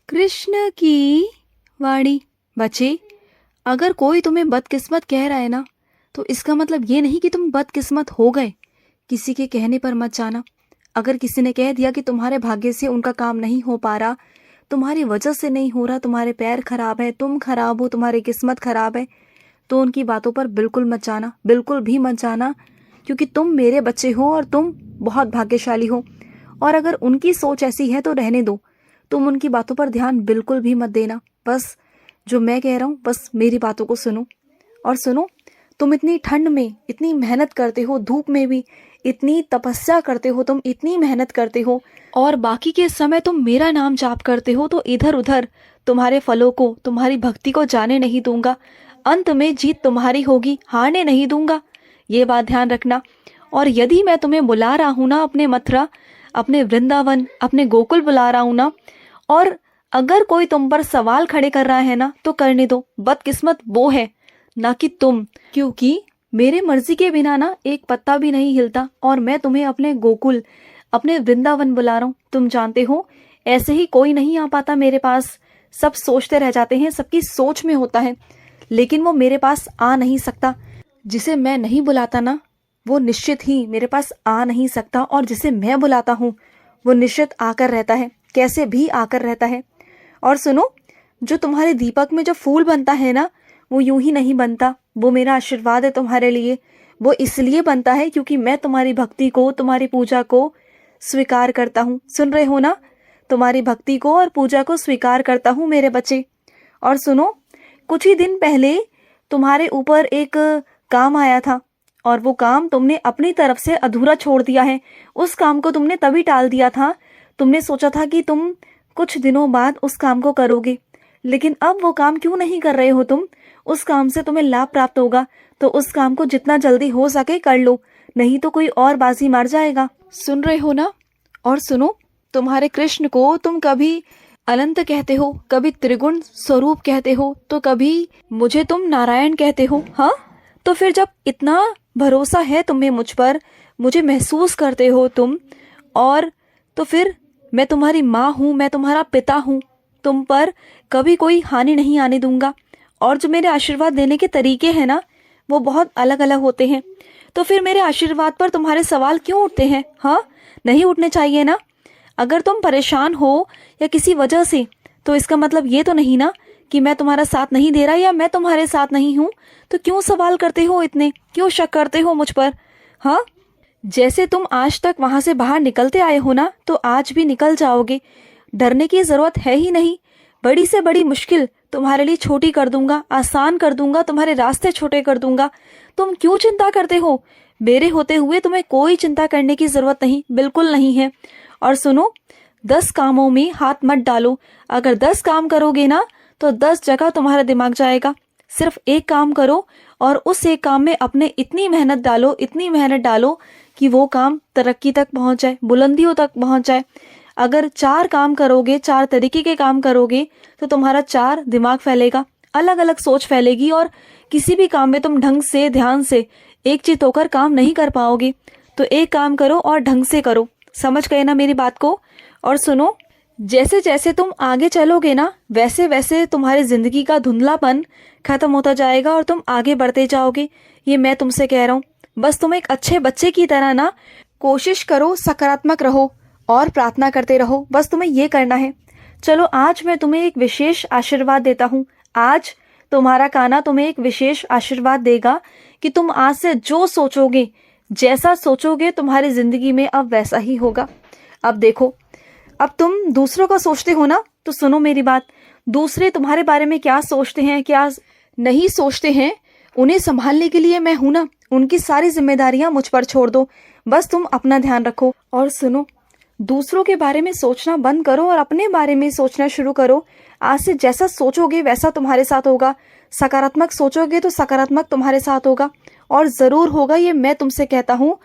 कृष्ण की वाणी। बच्चे, अगर कोई तुम्हें बदकिस्मत कह रहा है ना, तो इसका मतलब ये नहीं कि तुम बदकिस्मत हो गए। किसी के कहने पर मत जाना। अगर किसी ने कह दिया कि तुम्हारे भाग्य से उनका काम नहीं हो पा रहा, तुम्हारी वजह से नहीं हो रहा, तुम्हारे पैर खराब है, तुम खराब हो, तुम्हारी किस्मत खराब है, तो उनकी बातों पर बिल्कुल मत जाना, बिल्कुल भी मत जाना। क्योंकि तुम मेरे बच्चे हो और तुम बहुत भाग्यशाली हो। और अगर उनकी सोच ऐसी है तो रहने दो, तुम उनकी बातों पर ध्यान बिल्कुल भी मत देना। बस जो मैं कह रहा हूँ, बस मेरी बातों को सुनो। और सुनो, तुम इतनी ठंड में इतनी मेहनत करते हो, धूप में भी इतनी तपस्या करते हो, तुम इतनी मेहनत करते हो, और बाकी के समय तुम मेरा नाम जाप करते हो, तो इधर उधर तुम्हारे फलों को, तुम्हारी भक्ति को जाने नहीं दूंगा। अंत में जीत तुम्हारी होगी, हारने नहीं दूंगा। ये बात ध्यान रखना। और यदि मैं तुम्हें बुला रहा हूं ना अपने मथुरा, अपने वृंदावन, अपने गोकुल बुला रहा हूं ना, और अगर कोई तुम पर सवाल खड़े कर रहा है ना, तो करने दो। बदकिस्मत वो है, ना कि तुम। क्योंकि मेरे मर्जी के बिना ना एक पत्ता भी नहीं हिलता, और मैं तुम्हें अपने गोकुल, अपने वृंदावन बुला रहा हूँ। तुम जानते हो, ऐसे ही कोई नहीं आ पाता मेरे पास। सब सोचते रह जाते हैं, सबकी सोच में होता है, लेकिन वो मेरे पास आ नहीं सकता। जिसे मैं नहीं बुलाता ना, वो निश्चित ही मेरे पास आ नहीं सकता, और जिसे मैं बुलाता हूँ वो निश्चित आकर रहता है, कैसे भी आकर रहता है। और सुनो, जो तुम्हारे दीपक में जो फूल बनता है ना, वो यूं ही नहीं बनता, वो मेरा आशीर्वाद है तुम्हारे लिए। वो इसलिए बनता है क्योंकि मैं तुम्हारी भक्ति को, तुम्हारी पूजा को स्वीकार करता हूँ। सुन रहे हो ना, तुम्हारी भक्ति को और पूजा को स्वीकार करता हूँ मेरे बच्चे। और सुनो, कुछ ही दिन पहले तुम्हारे ऊपर एक काम आया था, और वो काम तुमने अपनी तरफ से अधूरा छोड़ दिया है। उस काम को तुमने तभी टाल दिया था, तुमने सोचा था कि तुम कुछ दिनों बाद उस काम को करोगे, लेकिन अब वो काम क्यों नहीं कर रहे हो तुम? उस काम से तुम्हें लाभ प्राप्त होगा, तो उस काम को जितना जल्दी हो सके कर लो, नहीं तो कोई और बाजी मार जाएगा। सुन रहे हो ना? और सुनो, तुम्हारे कृष्ण को तुम कभी अनंत कहते हो, कभी त्रिगुण स्वरूप कहते हो, तो कभी मुझे तुम नारायण कहते हो। हाँ, तो फिर जब इतना भरोसा है तुम्हें मुझ पर, मुझे महसूस करते हो तुम, और तो फिर मैं तुम्हारी माँ हूँ, मैं तुम्हारा पिता हूँ, तुम पर कभी कोई हानि नहीं आने दूंगा। और जो मेरे आशीर्वाद देने के तरीके हैं ना, वो बहुत अलग अलग होते हैं। तो फिर मेरे आशीर्वाद पर तुम्हारे सवाल क्यों उठते हैं? हाँ, नहीं उठने चाहिए ना। अगर तुम परेशान हो या किसी वजह से, तो इसका मतलब ये तो नहीं ना कि मैं तुम्हारा साथ नहीं दे रहा या मैं तुम्हारे साथ नहीं हूँ। तो क्यों सवाल करते हो इतने, क्यों शक करते हो मुझ पर? हाँ, जैसे तुम आज तक वहां से बाहर निकलते आए हो ना, तो आज भी निकल जाओगे। डरने की जरूरत है ही नहीं। बड़ी से बड़ी मुश्किल तुम्हारे लिए छोटी कर दूंगा, आसान कर दूंगा, तुम्हारे रास्ते छोटे कर दूंगा। तुम क्यों चिंता करते हो? मेरे होते हुए तुम्हें कोई चिंता करने की जरूरत नहीं, बिल्कुल नहीं है। और सुनो, 10 कामों में हाथ मत डालो। अगर 10 काम करोगे ना, तो 10 जगह तुम्हारा दिमाग जाएगा। सिर्फ एक काम करो, और उस एक काम में अपने इतनी मेहनत डालो, इतनी मेहनत डालो कि वो काम तरक्की तक पहुंच जाए, बुलंदियों तक पहुंच जाए। अगर 4 काम करोगे, 4 तरीके के काम करोगे, तो तुम्हारा 4 दिमाग फैलेगा, अलग अलग सोच फैलेगी, और किसी भी काम में तुम ढंग से, ध्यान से, एकचित होकर काम नहीं कर पाओगे। तो एक काम करो और ढंग से करो। समझ गए ना मेरी बात को? और सुनो, जैसे जैसे तुम आगे चलोगे ना, वैसे वैसे तुम्हारी जिंदगी का धुंधलापन खत्म होता जाएगा और तुम आगे बढ़ते जाओगे। ये मैं तुमसे कह रहा हूँ। बस तुम एक अच्छे बच्चे की तरह ना कोशिश करो, सकारात्मक रहो और प्रार्थना करते रहो। बस तुम्हें ये करना है। चलो, आज मैं तुम्हें एक विशेष आशीर्वाद देता हूँ। आज तुम्हारा कान्हा तुम्हें एक विशेष आशीर्वाद देगा कि तुम आज से जो सोचोगे, जैसा सोचोगे, तुम्हारी जिंदगी में अब वैसा ही होगा। अब देखो, अब तुम दूसरों का सोचते हो ना, तो सुनो मेरी बात। दूसरे तुम्हारे बारे में क्या सोचते हैं, क्या नहीं सोचते हैं, उन्हें संभालने के लिए मैं हूं ना। उनकी सारी जिम्मेदारियां मुझ पर छोड़ दो। बस तुम अपना ध्यान रखो। और सुनो, दूसरों के बारे में सोचना बंद करो और अपने बारे में सोचना शुरू करो। आज से जैसा सोचोगे वैसा तुम्हारे साथ होगा। सकारात्मक सोचोगे तो सकारात्मक तुम्हारे साथ होगा, और जरूर होगा। ये मैं तुमसे कहता हूँ।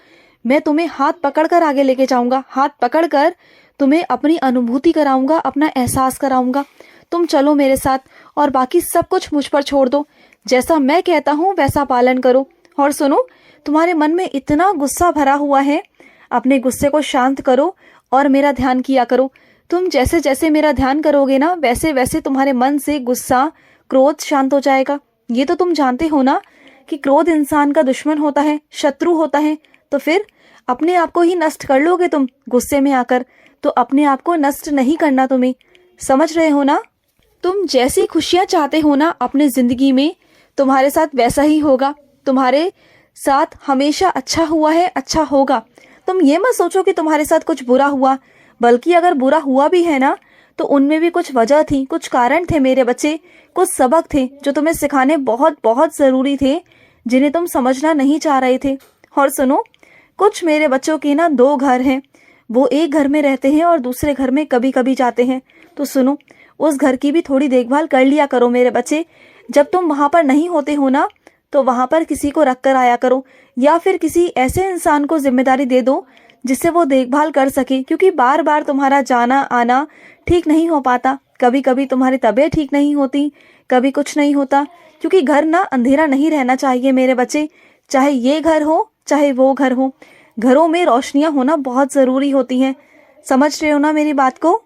मैं तुम्हें हाथ पकड़कर आगे लेके जाऊंगा, हाथ पकड़कर तुम्हें अपनी अनुभूति कराऊंगा, अपना एहसास कराऊंगा। तुम चलो मेरे साथ, और बाकी सब कुछ मुझ पर छोड़ दो। जैसा मैं कहता हूँ वैसा पालन करो। और सुनो, तुम्हारे मन में इतना गुस्सा भरा हुआ है, अपने गुस्से को शांत करो और मेरा ध्यान किया करो। तुम जैसे जैसे मेरा ध्यान करोगे ना, वैसे वैसे तुम्हारे मन से गुस्सा, क्रोध शांत हो जाएगा। ये तो तुम जानते हो ना कि क्रोध इंसान का दुश्मन होता है, शत्रु होता है। तो फिर अपने आप को ही नष्ट कर लोगे तुम गुस्से में आकर। तो अपने आप को नष्ट नहीं करना तुम्हें, समझ रहे हो ना? तुम जैसी खुशियां चाहते हो ना अपने जिंदगी में, तुम्हारे साथ वैसा ही होगा। तुम्हारे साथ हमेशा अच्छा हुआ है, अच्छा होगा। तुम ये मत सोचो कि तुम्हारे साथ कुछ बुरा हुआ, बल्कि अगर बुरा हुआ भी है ना तो उनमें भी कुछ वजह थी, कुछ कारण थे मेरे बच्चे, कुछ सबक थे जो तुम्हें सिखाने बहुत बहुत जरूरी थे, जिन्हें तुम समझना नहीं चाह रहे थे। और सुनो, कुछ मेरे बच्चों के ना 2 घर हैं। वो एक घर में रहते हैं और दूसरे घर में कभी कभी जाते हैं। तो सुनो, उस घर की भी थोड़ी देखभाल कर लिया करो मेरे बच्चे। जब तुम वहां पर नहीं होते हो ना तो वहां पर किसी को रख कर आया करो, या फिर किसी ऐसे इंसान को जिम्मेदारी दे दो जिससे वो देखभाल कर सके, क्योंकि बार बार तुम्हारा जाना आना ठीक नहीं हो पाता। कभी कभी तुम्हारी तबीयत ठीक नहीं होती, कभी कुछ नहीं होता, क्योंकि घर ना अंधेरा नहीं रहना चाहिए मेरे बच्चे। चाहे ये घर हो चाहे वो घर हो, घरों में रोशनियां होना बहुत जरूरी होती हैं। समझ रहे हो ना मेरी बात को?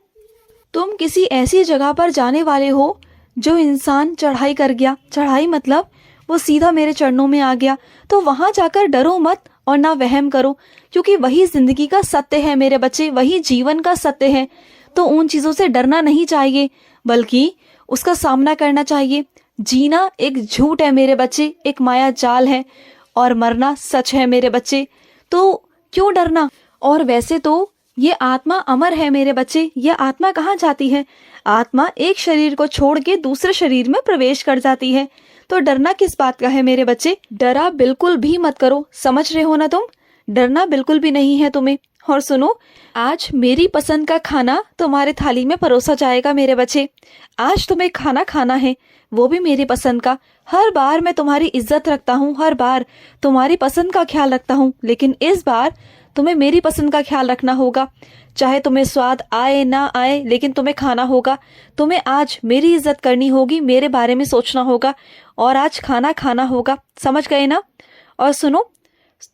तुम किसी ऐसी जगह पर जाने वाले हो जो इंसान चढ़ाई कर गया, चढ़ाई मतलब वो सीधा मेरे चरणों में आ गया। तो वहां जाकर डरो मत और ना वहम करो, क्योंकि वही जिंदगी का सत्य है मेरे बच्चे, वही जीवन का सत्य है। तो उन चीजों से डरना नहीं चाहिए, बल्कि उसका सामना करना चाहिए। जीना एक झूठ है मेरे बच्चे, एक माया जाल है, और मरना सच है मेरे बच्चे। तो क्यों डरना? और वैसे तो ये आत्मा अमर है मेरे बच्चे। ये आत्मा कहाँ जाती है? आत्मा एक शरीर को छोड़ के दूसरे शरीर में प्रवेश कर जाती है। तो डरना किस बात का है मेरे बच्चे? डरा बिल्कुल भी मत करो, समझ रहे हो ना तुम? डरना बिल्कुल भी नहीं है तुम्हें। और सुनो, आज मेरी पसंद का खाना तुम्हारे थाली में परोसा जाएगा मेरे बच्चे। आज तुम्हें खाना खाना है, वो भी मेरी पसंद का। हर बार मैं तुम्हारी इज्जत रखता हूँ, हर बार तुम्हारी पसंद का ख्याल रखता हूँ, लेकिन इस बार तुम्हें मेरी पसंद का ख्याल रखना होगा। चाहे तुम्हें स्वाद आए ना आए, लेकिन तुम्हें खाना होगा। तुम्हें आज मेरी इज्जत करनी होगी, मेरे बारे में सोचना होगा, और आज खाना खाना होगा। समझ गए ना? और सुनो,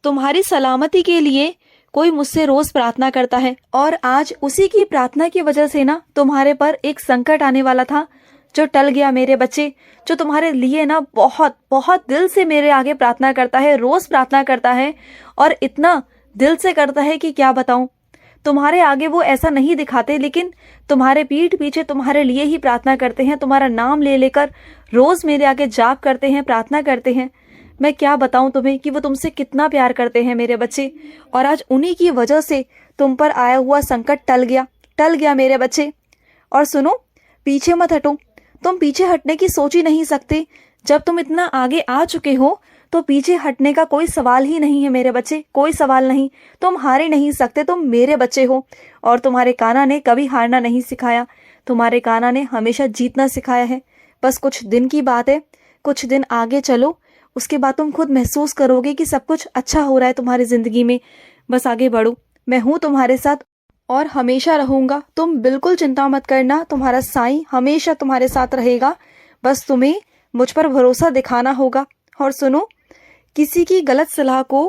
तुम्हारी सलामती के लिए कोई मुझसे रोज प्रार्थना करता है, और आज उसी की प्रार्थना की वजह से ना तुम्हारे पर एक संकट आने वाला था जो टल गया मेरे बच्चे। जो तुम्हारे लिए ना बहुत बहुत दिल से मेरे आगे प्रार्थना करता है, रोज प्रार्थना करता है, और इतना दिल से करता है कि क्या बताऊं। तुम्हारे आगे वो ऐसा नहीं दिखाते, लेकिन तुम्हारे पीठ पीछे तुम्हारे लिए ही प्रार्थना करते हैं। तुम्हारा नाम ले लेकर रोज मेरे आगे जाप करते हैं, प्रार्थना करते हैं। मैं क्या बताऊं तुम्हें कि वो तुमसे कितना प्यार करते हैं मेरे बच्चे। और आज उन्हीं की वजह से तुम पर आया हुआ संकट टल गया मेरे बच्चे। और सुनो, पीछे मत हटो। तुम पीछे हटने की सोच ही नहीं सकते। जब तुम इतना आगे आ चुके हो तो पीछे हटने का कोई सवाल ही नहीं है मेरे बच्चे, कोई सवाल नहीं। तुम हार ही नहीं सकते, तुम मेरे बच्चे हो। और तुम्हारे कान्हा ने कभी हारना नहीं सिखाया, तुम्हारे कान्हा ने हमेशा जीतना सिखाया है। बस कुछ दिन की बात है, कुछ दिन आगे चलो, उसके बाद तुम खुद महसूस करोगे कि सब कुछ अच्छा हो रहा है तुम्हारी जिंदगी में। बस आगे बढ़ो, मैं हूं तुम्हारे साथ और हमेशा रहूंगा। तुम बिल्कुल चिंता मत करना, तुम्हारा साईं हमेशा तुम्हारे साथ रहेगा। बस तुम्हें मुझ पर भरोसा दिखाना होगा। और सुनो, किसी की गलत सलाह को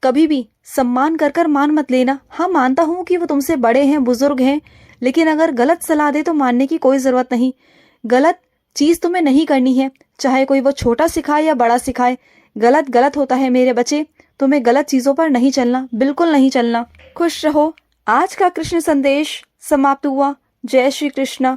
कभी भी सम्मान कर कर मान मत लेना। हाँ, मानता हूँ कि वो तुमसे बड़े हैं, बुजुर्ग हैं, लेकिन अगर गलत सलाह दे तो मानने की कोई जरूरत नहीं। गलत चीज तुम्हें नहीं करनी है, चाहे कोई वो छोटा सिखाए या बड़ा सिखाए। गलत गलत होता है मेरे बच्चे। तुम्हें गलत चीजों पर नहीं चलना, बिल्कुल नहीं चलना। खुश रहो। आज का कृष्ण संदेश समाप्त हुआ। जय श्री कृष्णा।